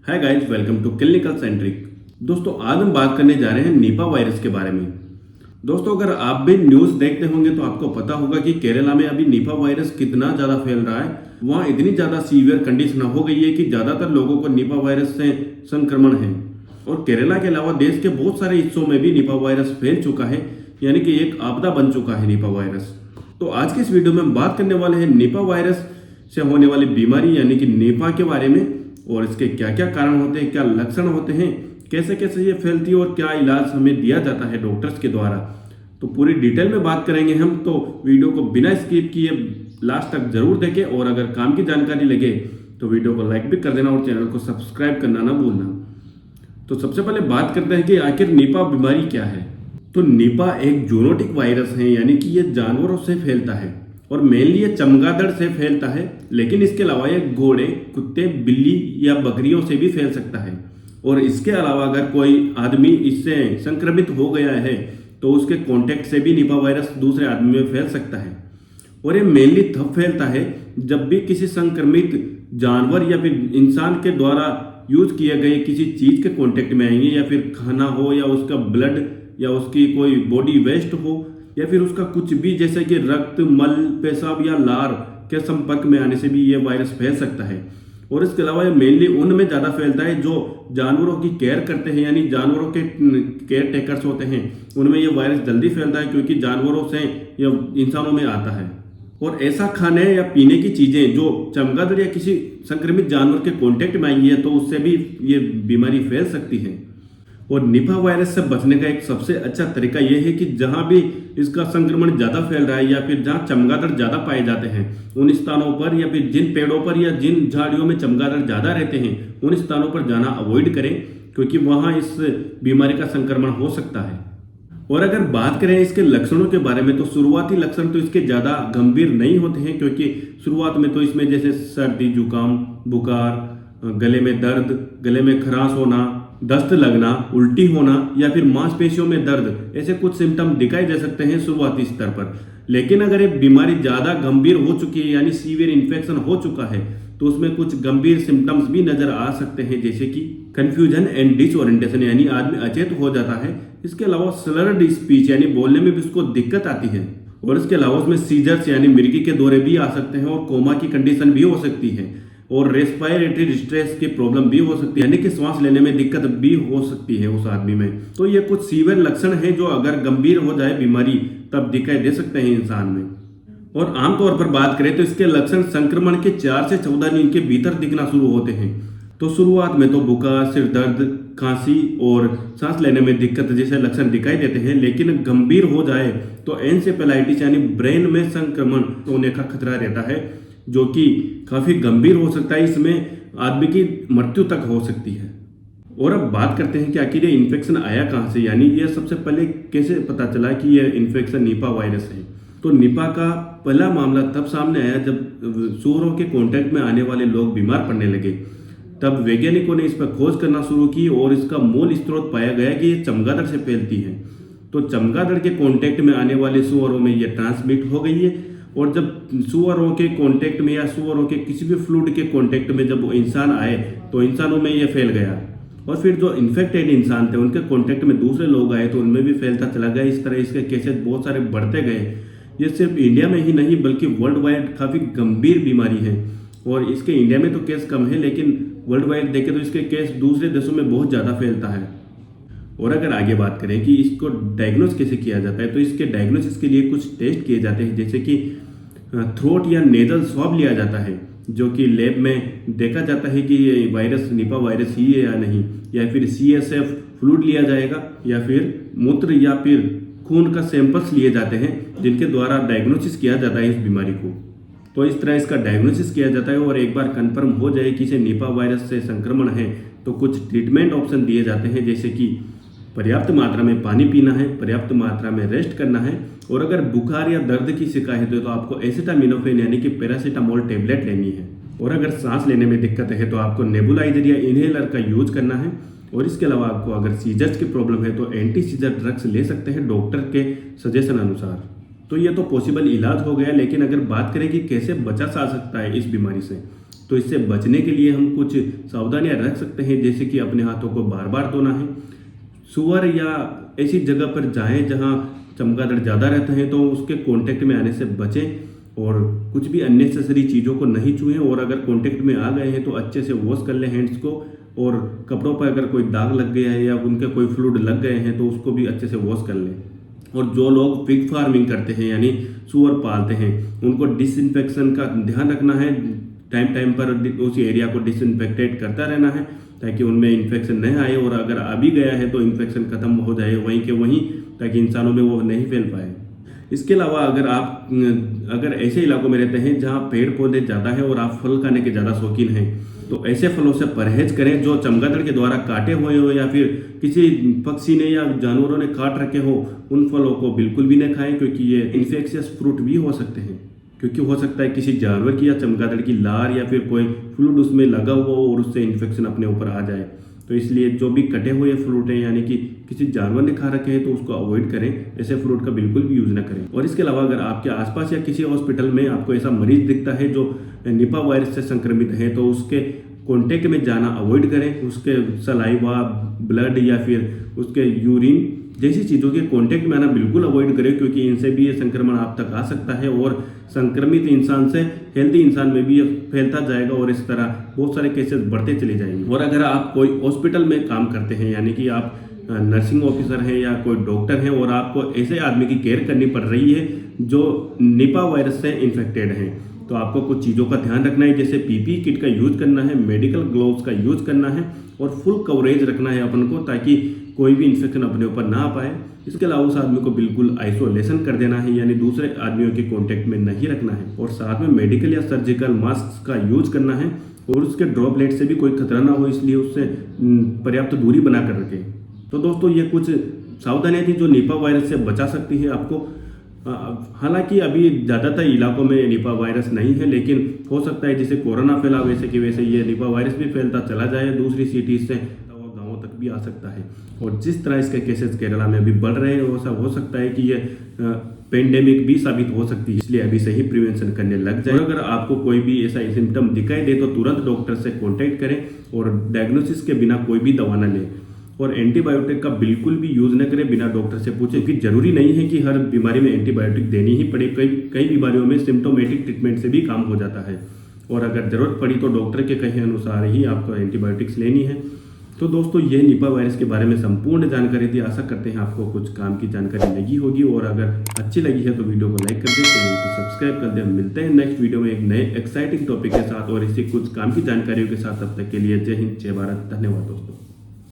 Hi guys, welcome to clinical centric. दोस्तों, आज हम बात करने जा रहे हैं निपा वायरस के बारे में। दोस्तों, अगर आप भी न्यूज़ देखते होंगे तो आपको पता होगा कि केरला में अभी निपा वायरस कितना ज़्यादा फैल रहा है। वहाँ इतनी ज़्यादा सीवियर कंडीशन हो गई है कि ज़्यादातर लोगों को निपा वायरस से संक्रमण है। और केरला के अलावा देश के बहुत सारे हिस्सों में भी निपा वायरस फैल चुका है, यानी कि एक आपदा बन चुका है निपा वायरस। तो आज की इस वीडियो में हम बात करने वाले हैं निपा वायरस से होने वाली बीमारी यानी कि निपा के बारे में, और इसके क्या क्या कारण होते हैं, क्या लक्षण होते हैं, कैसे कैसे ये फैलती है और क्या इलाज हमें दिया जाता है डॉक्टर्स के द्वारा। तो पूरी डिटेल में बात करेंगे हम, तो वीडियो को बिना स्किप किए लास्ट तक जरूर देखें। और अगर काम की जानकारी लगे तो वीडियो को लाइक भी कर देना और चैनल को सब्सक्राइब करना ना भूलना। तो सबसे पहले बात करते हैं कि आखिर निपा बीमारी क्या है। तो निपा एक जूनोटिक वायरस है, यानी कि ये जानवरों से फैलता है और मेनली ये चमगादड़ से फैलता है, लेकिन इसके अलावा ये घोड़े, कुत्ते, बिल्ली या बकरियों से भी फैल सकता है। और इसके अलावा अगर कोई आदमी इससे संक्रमित हो गया है तो उसके कांटेक्ट से भी निपा वायरस दूसरे आदमी में फैल सकता है। और ये मेनली तब फैलता है जब भी किसी संक्रमित जानवर या फिर इंसान के द्वारा यूज किए गए किसी चीज के कांटेक्ट में आएंगे, या फिर खाना हो या उसका ब्लड या उसकी कोई बॉडी वेस्ट हो या फिर उसका कुछ भी, जैसे कि रक्त, मल, पेशाब या लार के संपर्क में आने से भी ये वायरस फैल सकता है। और इसके अलावा ये मेनली उनमें ज़्यादा फैलता है जो जानवरों की केयर करते हैं, यानी जानवरों के केयर टेकर्स होते हैं, उनमें ये वायरस जल्दी फैलता है क्योंकि जानवरों से या इंसानों में आता है। और ऐसा खाने या पीने की चीज़ें जो चमगादड़ या किसी संक्रमित जानवर के कॉन्टेक्ट में आई है तो उससे भी ये बीमारी फैल सकती है। और निपा वायरस से बचने का एक सबसे अच्छा तरीका यह है कि जहां भी इसका संक्रमण ज़्यादा फैल रहा है या फिर जहां चमगादड़ ज़्यादा पाए जाते हैं उन स्थानों पर, या फिर जिन पेड़ों पर या जिन झाड़ियों में चमगादड़ ज़्यादा रहते हैं उन स्थानों पर जाना अवॉइड करें, क्योंकि वहां इस बीमारी का संक्रमण हो सकता है। और अगर बात करें इसके लक्षणों के बारे में तो शुरुआती लक्षण तो इसके ज़्यादा गंभीर नहीं होते हैं, क्योंकि शुरुआत में तो इसमें जैसे सर्दी, जुकाम, बुखार, गले में दर्द, गले में खराश होना, दस्त लगना, उल्टी होना या फिर मांसपेशियों में दर्द, ऐसे कुछ सिम्टम दिखाई दे सकते हैं शुरुआती स्तर पर। लेकिन अगर ये बीमारी ज़्यादा गंभीर हो चुकी है यानी सीवियर इन्फेक्शन हो चुका है तो उसमें कुछ गंभीर सिम्टम्स भी नजर आ सकते हैं, जैसे कि कंफ्यूजन एंड डिसओरिएंटेशन, यानी आदमी अचेत हो जाता है। इसके अलावा स्लर्ड स्पीच, यानी बोलने में भी उसको दिक्कत आती है। और इसके अलावा उसमें सीजर्स यानी मिर्गी के दौरे भी आ सकते हैं, और कोमा की कंडीशन भी हो सकती है, और रेस्पिरेटरी डिस्ट्रेस की प्रॉब्लम भी हो सकती है, यानी कि सांस लेने में दिक्कत भी हो सकती है उस आदमी में। तो ये कुछ सीवियर लक्षण हैं जो अगर गंभीर हो जाए बीमारी तब दिखाई दे सकते हैं इंसान में। और आमतौर पर बात करें तो इसके लक्षण संक्रमण के 4 से 14 दिन के भीतर दिखना शुरू होते हैं। तो शुरुआत में तो बुखार, सिर दर्द, खांसी और सांस लेने में दिक्कत जैसे लक्षण दिखाई देते हैं, लेकिन गंभीर हो जाए तो एन्सेफेलाइटिस यानी ब्रेन में संक्रमण होने का खतरा रहता है, जो कि काफ़ी गंभीर हो सकता है। इसमें आदमी की मृत्यु तक हो सकती है। और अब बात करते हैं कि आखिर ये इन्फेक्शन आया कहाँ से, यानी ये सबसे पहले कैसे पता चला कि ये इन्फेक्शन निपा वायरस है। तो निपा का पहला मामला तब सामने आया जब सूअरों के कांटेक्ट में आने वाले लोग बीमार पड़ने लगे। तब वैज्ञानिकों ने इस पर खोज करना शुरू की और इसका मूल स्रोत पाया गया कि ये चमगादड़ से फैलती है। तो चमगादड़ के कांटेक्ट में आने वाले सूअरों में ये ट्रांसमिट हो गई है, और जब सूअरों के कांटेक्ट में या सूअरों के किसी भी फ्लूइड के कांटेक्ट में जब वो इंसान आए तो इंसानों में ये फैल गया। और फिर जो इन्फेक्टेड इंसान थे उनके कांटेक्ट में दूसरे लोग आए तो उनमें भी फैलता चला गया। इस तरह इसके केसेस बहुत सारे बढ़ते गए। ये सिर्फ इंडिया में ही नहीं बल्कि वर्ल्ड वाइड काफ़ी गंभीर बीमारी है। और इसके इंडिया में तो केस कम है, लेकिन वर्ल्ड वाइड देखें तो इसके केस दूसरे देशों में बहुत ज़्यादा फैलता है। और अगर आगे बात करें कि इसको डायग्नोस कैसे किया जाता है तो इसके डायग्नोसिस के लिए कुछ टेस्ट किए जाते हैं, जैसे कि थ्रोट या नेजल स्वैब लिया जाता है, जो कि लैब में देखा जाता है कि ये वायरस निपा वायरस ही है या नहीं, या फिर CSF फ्लूइड लिया जाएगा, या फिर मूत्र या फिर खून का सैंपल्स लिए जाते हैं जिनके द्वारा डायग्नोसिस किया जाता है इस बीमारी को। तो इस तरह इसका डायग्नोसिस किया जाता है, और एक बार कंफर्म हो जाए कि इसे निपा वायरस से संक्रमण है तो कुछ ट्रीटमेंट ऑप्शन दिए जाते हैं, जैसे कि पर्याप्त मात्रा में पानी पीना है, पर्याप्त मात्रा में रेस्ट करना है, और अगर बुखार या दर्द की शिकायत है तो आपको एसिटामिनोफेन यानी कि पैरासीटामोल टेबलेट लेनी है। और अगर सांस लेने में दिक्कत है तो आपको नेबुलाइजर या इनहेलर का यूज करना है। और इसके अलावा आपको अगर सीजर्स की प्रॉब्लम है तो एंटी सीजर ड्रग्स ले सकते हैं डॉक्टर के सजेशन अनुसार। तो ये तो पॉसिबल इलाज हो गया, लेकिन अगर बात करें कि कैसे बचा जा सकता है इस बीमारी से, तो इससे बचने के लिए हम कुछ सावधानियां रख सकते हैं, जैसे कि अपने हाथों को बार बार धोना है। सुअर या ऐसी जगह पर जाएं जहां चमगादड़ ज़्यादा रहते हैं तो उसके कांटेक्ट में आने से बचें और कुछ भी अननेसेसरी चीज़ों को नहीं छुएं। और अगर कांटेक्ट में आ गए हैं तो अच्छे से वॉश कर लें हैंड्स को, और कपड़ों पर अगर कोई दाग लग गया है या उनके कोई फ्लूइड लग गए हैं तो उसको भी अच्छे से वॉश कर लें। और जो लोग पिग फार्मिंग करते हैं यानी सुअर पालते हैं, उनको डिसइंफेक्शन का ध्यान रखना है। टाइम टाइम पर उस एरिया को डिसइंफेक्टेड करता रहना है ताकि उनमें इन्फेक्शन नहीं आए, और अगर आ भी गया है तो इन्फेक्शन खत्म हो जाए वहीं के वहीं, ताकि इंसानों में वो नहीं फैल पाए। इसके अलावा अगर ऐसे इलाकों में रहते हैं जहाँ पेड़ पौधे ज़्यादा हैं और आप फल खाने के ज़्यादा शौकीन हैं, तो ऐसे फलों से परहेज करें जो चमगादड़ के द्वारा काटे हुए हो या फिर किसी पक्षी ने या जानवरों ने काट रखे हो। उन फलों को बिल्कुल भी न खाएं, क्योंकि ये इन्फेक्शियस फ्रूट भी हो सकते हैं, क्योंकि हो सकता है किसी जानवर की या चमगादड़ की लार या फिर कोई फ्लूइड उसमें लगा हुआ हो और उससे इन्फेक्शन अपने ऊपर आ जाए। तो इसलिए जो भी कटे हुए फ्रूट हैं यानी कि किसी जानवर ने खा रखे हैं तो उसको अवॉइड करें, ऐसे फ्रूट का बिल्कुल भी यूज़ ना करें। और इसके अलावा अगर आपके आसपास या किसी हॉस्पिटल में आपको ऐसा मरीज दिखता है जो निपा वायरस से संक्रमित है, तो उसके कॉन्टेक्ट में जाना अवॉइड करें। उसके सलाइवा, ब्लड या फिर उसके यूरिन जैसी चीज़ों के कांटेक्ट में आना बिल्कुल अवॉइड करें, क्योंकि इनसे भी ये संक्रमण आप तक आ सकता है और संक्रमित इंसान से हेल्दी इंसान में भी ये फैलता जाएगा और इस तरह बहुत सारे केसेस बढ़ते चले जाएंगे। और अगर आप कोई हॉस्पिटल में काम करते हैं यानी कि आप नर्सिंग ऑफिसर हैं या कोई डॉक्टर हैं और आपको ऐसे आदमी की केयर करनी पड़ रही है जो निपा वायरस से इन्फेक्टेड हैं, तो आपको कुछ चीज़ों का ध्यान रखना है, जैसे पीपीई किट का यूज करना है, मेडिकल ग्लोव्स का यूज करना है और फुल कवरेज रखना है अपन को, ताकि कोई भी इन्फेक्शन अपने ऊपर ना आ पाए। इसके अलावा उस आदमी को बिल्कुल आइसोलेशन कर देना है, यानी दूसरे आदमियों के कांटेक्ट में नहीं रखना है। और साथ में मेडिकल या सर्जिकल मास्क का यूज करना है और उसके ड्रॉपलेट से भी कोई खतरा ना हो, इसलिए उससे पर्याप्त दूरी बना कर रखें। तो दोस्तों ये कुछ सावधानियाँ थी जो निपा वायरस से बचा सकती है आपको। हालांकि अभी ज़्यादातर इलाकों में निपा वायरस नहीं है, लेकिन हो सकता है जैसे कोरोना फैला वैसे कि वैसे ये निपा वायरस भी फैलता चला जाए दूसरी सिटीज से, तो गाँवों तक भी आ सकता है। और जिस तरह इसके केसेस केरला में अभी बढ़ रहे हैं वैसा हो सकता है कि ये पेंडेमिक भी साबित हो सकती है, इसलिए अभी से ही प्रिवेंशन करने लग जाए। और अगर आपको कोई भी ऐसा सिम्टम दिखाई दे तो तुरंत डॉक्टर से कॉन्टैक्ट करें और डायग्नोसिस के बिना कोई भी दवा न लें। और एंटीबायोटिक का बिल्कुल भी यूज़ न करें बिना डॉक्टर से पूछे, क्योंकि जरूरी नहीं है कि हर बीमारी में एंटीबायोटिक देनी ही पड़े। कई बीमारियों में सिम्टोमेटिक ट्रीटमेंट से भी काम हो जाता है, और अगर ज़रूरत पड़ी तो डॉक्टर के कहे अनुसार ही आपको एंटीबायोटिक्स लेनी है। तो दोस्तों ये निपा वायरस के बारे में संपूर्ण जानकारी थी। आशा करते हैं आपको कुछ काम की जानकारी लगी होगी, और अगर अच्छी लगी है तो वीडियो को लाइक कर दें, चैनल को सब्सक्राइब कर दें। मिलते हैं नेक्स्ट वीडियो में एक नए एक्साइटिंग टॉपिक के साथ और इसी कुछ काम की जानकारियों के साथ। तब तक के लिए जय हिंद, जय भारत, धन्यवाद दोस्तों।